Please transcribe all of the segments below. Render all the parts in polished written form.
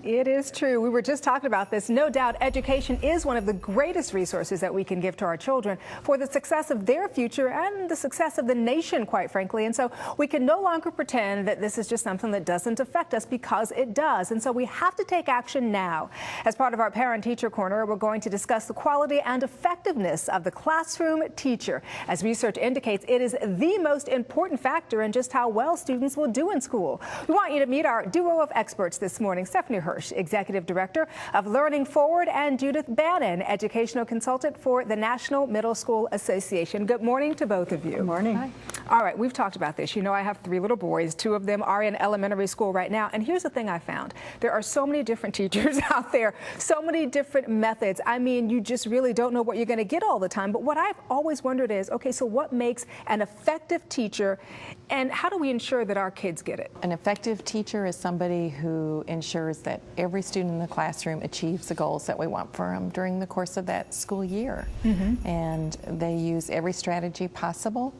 It is true. We were just talking about this. No doubt education is one of the greatest resources that we can give to our children for the success of their future and the success of the nation, quite frankly. And so we can no longer pretend that this is just something that doesn't affect us, because it does. And so we have to take action now. As part of our Parent Teacher Corner, we're going to discuss the quality and effectiveness of the classroom teacher. As research indicates, it is the most important factor in just how well students will do in school. We want you to meet our duo of experts this morning. Stephanie Hirsch, Executive Director of Learning Forward, and Judith Bannon, Educational Consultant for the National Middle School Association. Good morning to both of you. Good morning. Hi. All right, we've talked about this. You know, I have 3 little boys. 2 of them are in elementary school right now. And here's the thing I found. There are so many different teachers out there, so many different methods. I mean, you just really don't know what you're going to get all the time. But what I've always wondered is, okay, so what makes an effective teacher, and how do we ensure that our kids get it? An effective teacher is somebody who ensures that every student in the classroom achieves the goals that we want for them during the course of that school year. And they use every strategy possible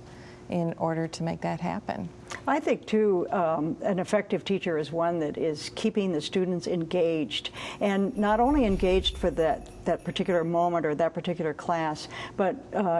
in order to make that happen. I think, too, an effective teacher is one that is keeping the students engaged, and not only engaged for that particular moment or that particular class, but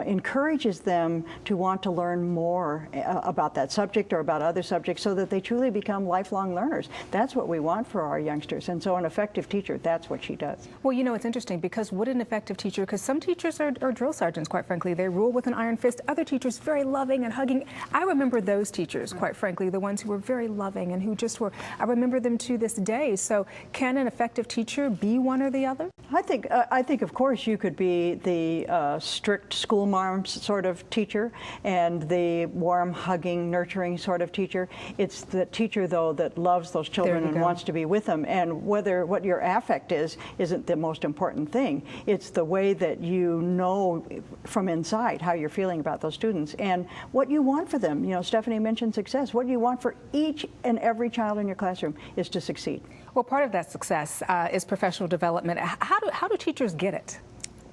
encourages them to want to learn more about that subject or about other subjects, so that they truly become lifelong learners. That's what we want for our youngsters, and so an effective teacher, that's what she does. Well, you know, it's interesting, because would an effective teacher, because some teachers are drill sergeants, quite frankly, they rule with an iron fist. Other teachers, very loving and hugging. I remember those teachers, quite frankly, the ones who were very loving and who just were, I remember them to this day. So can an effective teacher be one or the other? I think of course you could be the strict school mom sort of teacher and the warm, hugging, nurturing sort of teacher. It's the teacher, though, that loves those children and wants to be with them. And whether what your affect is isn't the most important thing. It's the way that you know from inside how you're feeling about those students and what you want for them. You know, Stephanie mentioned success. What you want for each and every child in your classroom is to succeed. Well, part of that success is professional development. How do teachers get it?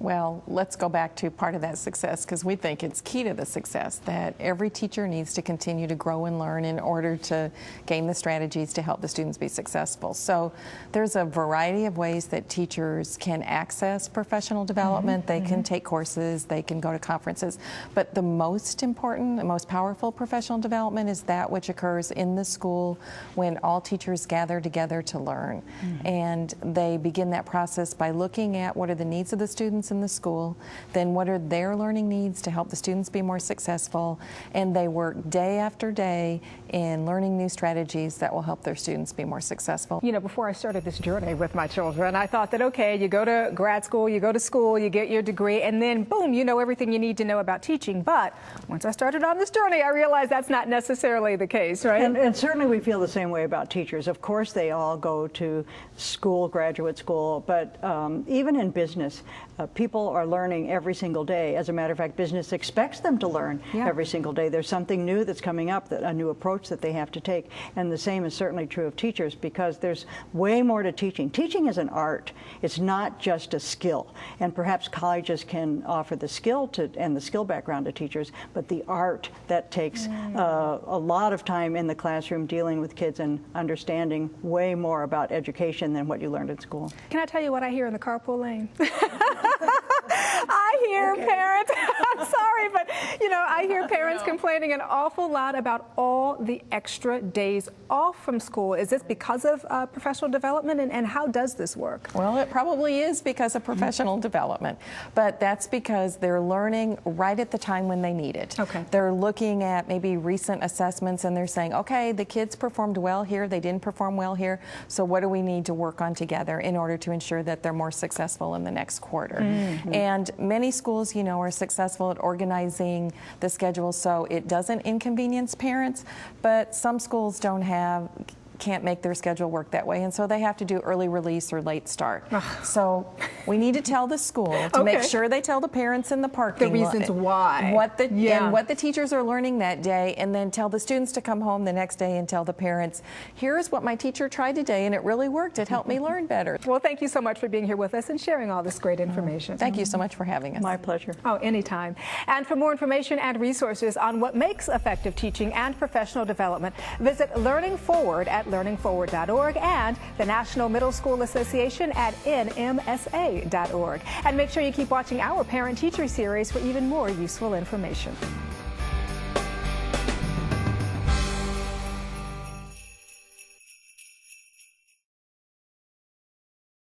Well, let's go back to part of that success, because we think it's key to the success that every teacher needs to continue to grow and learn in order to gain the strategies to help the students be successful. So there's a variety of ways that teachers can access professional development. They can take courses, they can go to conferences, but the most important, the most powerful professional development is that which occurs in the school when all teachers gather together to learn. And they begin that process by looking at what are the needs of the students in the school, then what are their learning needs to help the students be more successful, and they work day after day in learning new strategies that will help their students be more successful. You know, before I started this journey with my children, I thought that, okay, you go to grad school, you go to school, you get your degree, and then boom, you know everything you need to know about teaching. But once I started on this journey, I realized that's not necessarily the case, right? And certainly we feel the same way about teachers. Of course, they all go to school, graduate school, but even in business, people are learning every single day. As a matter of fact, business expects them to learn every single day. There's something new that's coming up, a new approach that they have to take. And the same is certainly true of teachers, because there's way more to teaching. Teaching is an art. It's not just a skill. And perhaps colleges can offer the skill and the skill background to teachers, but the art, that takes a lot of time in the classroom dealing with kids and understanding way more about education than what you learned in school. Can I tell you what I hear in the carpool lane? I hear parents, I'm sorry, but you know, I hear parents complaining an awful lot about all the extra days off from school. Is this because of professional development, and how does this work? Well, it probably is because of professional development, but that's because they're learning right at the time when they need it. Okay. They're looking at maybe recent assessments and they're saying, okay, the kids performed well here, they didn't perform well here, so what do we need to work on together in order to ensure that they're more successful in the next quarter? And many schools, you know, are successful at organizing the schedule so it doesn't inconvenience parents, but some schools can't make their schedule work that way, and so they have to do early release or late start. So we need to tell the school to make sure they tell the parents in the parking the reasons why, and what the teachers are learning that day, and then tell the students to come home the next day and tell the parents, here's what my teacher tried today and it really worked. It helped me learn better. Well, thank you so much for being here with us and sharing all this great information. Thank you so much for having us. My pleasure. Oh, anytime. And for more information and resources on what makes effective teaching and professional development, visit Learning Forward at learningforward.org and the National Middle School Association at nmsa.org. And make sure you keep watching our Parent Teacher series for even more useful information.